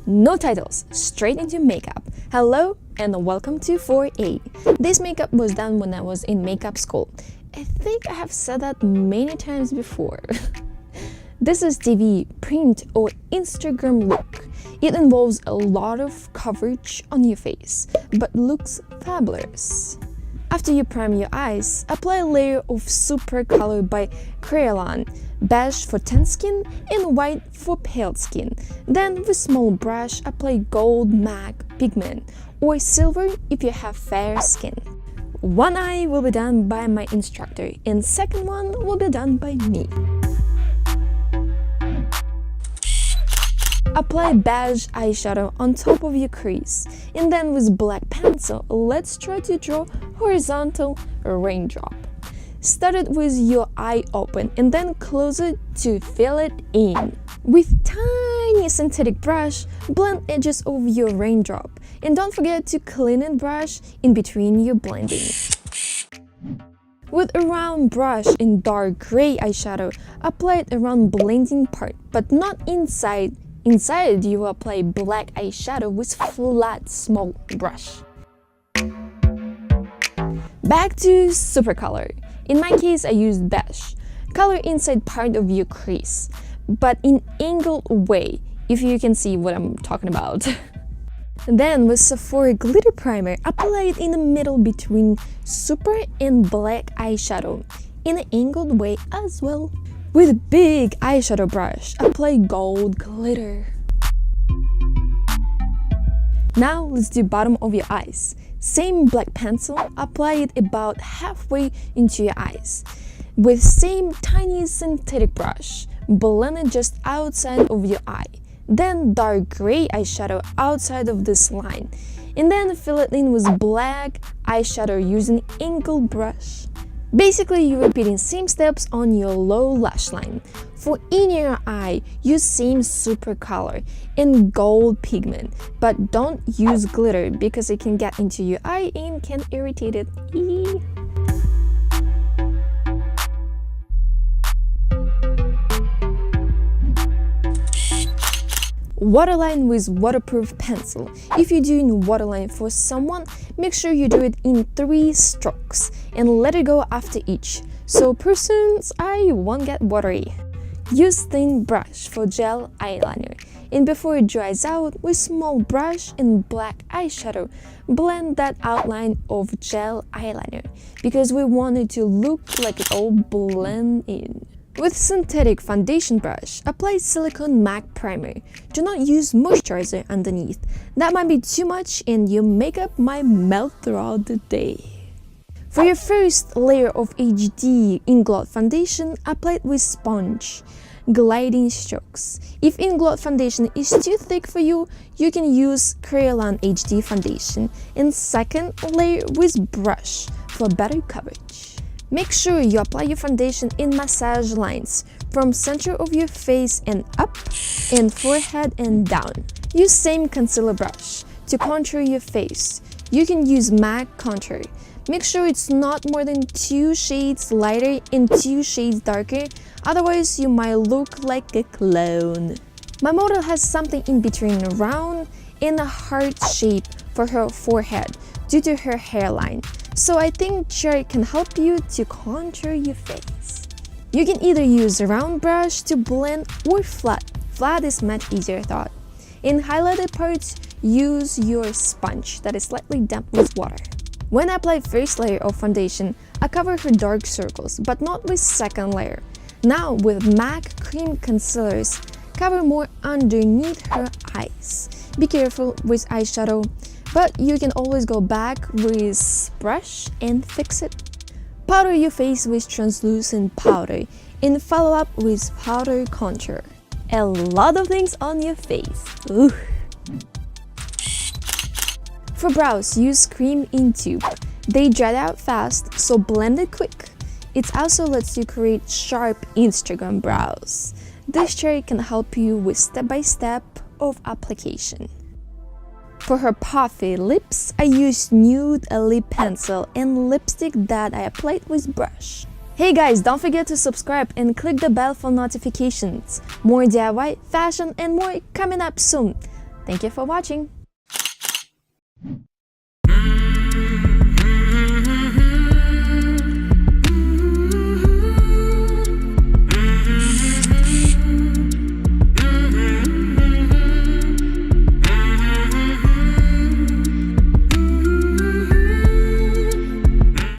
No titles, straight into makeup. Hello and welcome to 4A. This makeup was done when I was in makeup school. I think I have said that many times before. This is TV, print or Instagram look. It involves a lot of coverage on your face, but looks fabulous. After you prime your eyes, apply a layer of super color by 4Anastasia, beige for tan skin and white for pale skin. Then with small brush, apply gold MAC pigment or silver if you have fair skin. One eye will be done by my instructor and second one will be done by me. Apply beige eyeshadow on top of your crease, and then with black pencil, let's try to draw horizontal raindrop. Start it with your eye open and then close it to fill it in. With tiny synthetic brush, blend edges of your raindrop, and don't forget to clean and brush in between your blending. With a round brush in dark gray eyeshadow, apply it around blending part, but not inside. Inside, you will apply black eyeshadow with flat small brush. Back to super color. In my case, I used beige. Color inside part of your crease, but in angled way, if you can see what I'm talking about. Then with Sephora glitter primer, apply it in the middle between super and black eyeshadow, in an angled way as well. With big eyeshadow brush, apply gold glitter. Now let's do bottom of your eyes. Same black pencil, apply it about halfway into your eyes. With same tiny synthetic brush, blend it just outside of your eye. Then dark gray eyeshadow outside of this line. And then fill it in with black eyeshadow using angled brush. Basically, you're repeating same steps on your low lash line. For inner eye, use same super color and gold pigment, but don't use glitter because it can get into your eye and can irritate it. Waterline with waterproof pencil. If you're doing waterline for someone, make sure you do it in 3 strokes and let it go after each, so person's eye won't get watery. Use thin brush for gel eyeliner, and before it dries out, with small brush and black eyeshadow, blend that outline of gel eyeliner because we want it to look like it all blend in. With synthetic foundation brush, apply silicone MAC primer. Do not use moisturizer underneath. That might be too much and your makeup might melt throughout the day. For your first layer of HD in-glow foundation, apply it with sponge, gliding strokes. If in-glow foundation is too thick for you, you can use 4Anastasia HD foundation and second layer with brush for better coverage. Make sure you apply your foundation in massage lines from center of your face and up, and forehead and down. Use same concealer brush to contour your face. You can use MAC contour. Make sure it's not more than 2 shades lighter and 2 shades darker, otherwise you might look like a clown. My model has something in between a round and a heart shape for her forehead due to her hairline. So I think cherry can help you to contour your face. You can either use a round brush to blend or flat. Flat is much easier thought. In highlighted parts, use your sponge that is slightly damp with water. When I apply first layer of foundation, I cover her dark circles, but not with second layer. Now with MAC cream concealers, cover more underneath her eyes. Be careful with eyeshadow, but you can always go back with brush and fix it. Powder your face with translucent powder and follow up with powder contour. A lot of things on your face. Ooh. For brows, use cream in tube. They dry out fast, so blend it quick. It also lets you create sharp Instagram brows. This trick can help you with step-by-step of application. For her puffy lips, I used nude lip pencil and lipstick that I applied with brush. Hey guys, don't forget to subscribe and click the bell for notifications. More DIY, fashion and more coming up soon. Thank you for watching!